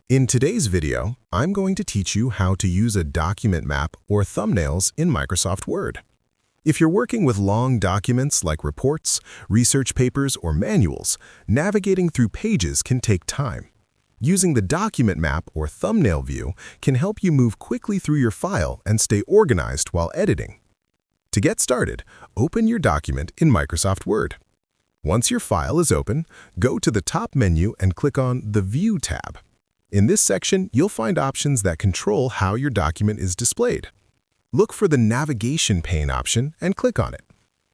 In today's video, I'm going to teach you how to use a document map or thumbnails in Microsoft Word. If you're working with long documents like reports, research papers, or manuals, navigating through pages can take time. Using the document map or thumbnail view can help you move quickly through your file and stay organized while editing. To get started, open your document in Microsoft Word. Once your file is open, go to the top menu and click on the View tab. In this section, you'll find options that control how your document is displayed. Look for the Navigation pane option and click on it.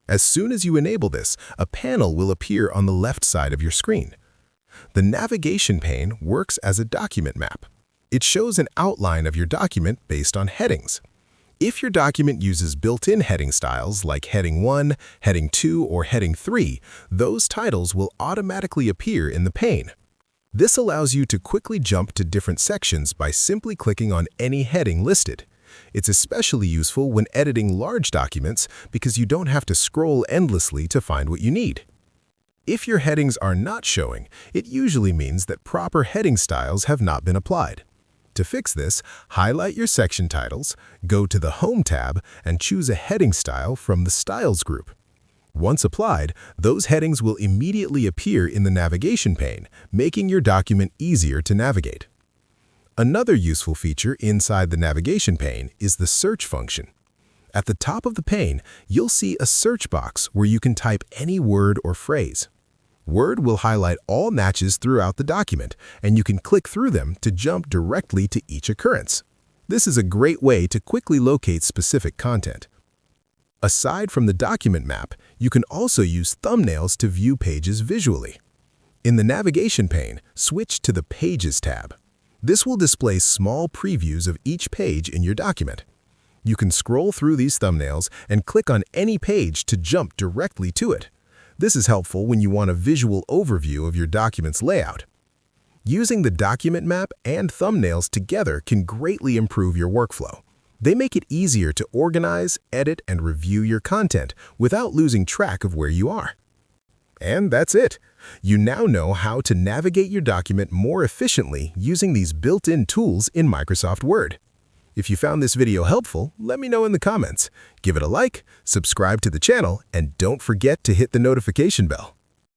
As soon as you enable this, a panel will appear on the left side of your screen. The Navigation pane works as a document map. It shows an outline of your document based on headings. If your document uses built-in heading styles like Heading 1, Heading 2, or Heading 3, those titles will automatically appear in the pane. This allows you to quickly jump to different sections by simply clicking on any heading listed. It's especially useful when editing large documents because you don't have to scroll endlessly to find what you need. If your headings are not showing, it usually means that proper heading styles have not been applied. To fix this, highlight your section titles, go to the Home tab, and choose a heading style from the Styles group. Once applied, those headings will immediately appear in the Navigation pane, making your document easier to navigate. Another useful feature inside the Navigation pane is the Search function. At the top of the pane, you'll see a search box where you can type any word or phrase. Word will highlight all matches throughout the document, and you can click through them to jump directly to each occurrence. This is a great way to quickly locate specific content. Aside from the document map, you can also use thumbnails to view pages visually. In the Navigation pane, switch to the Pages tab. This will display small previews of each page in your document. You can scroll through these thumbnails and click on any page to jump directly to it. This is helpful when you want a visual overview of your document's layout. Using the document map and thumbnails together can greatly improve your workflow. They make it easier to organize, edit, and review your content without losing track of where you are. And that's it. You now know how to navigate your document more efficiently using these built-in tools in Microsoft Word. If you found this video helpful, let me know in the comments. Give it a like, subscribe to the channel, and don't forget to hit the notification bell.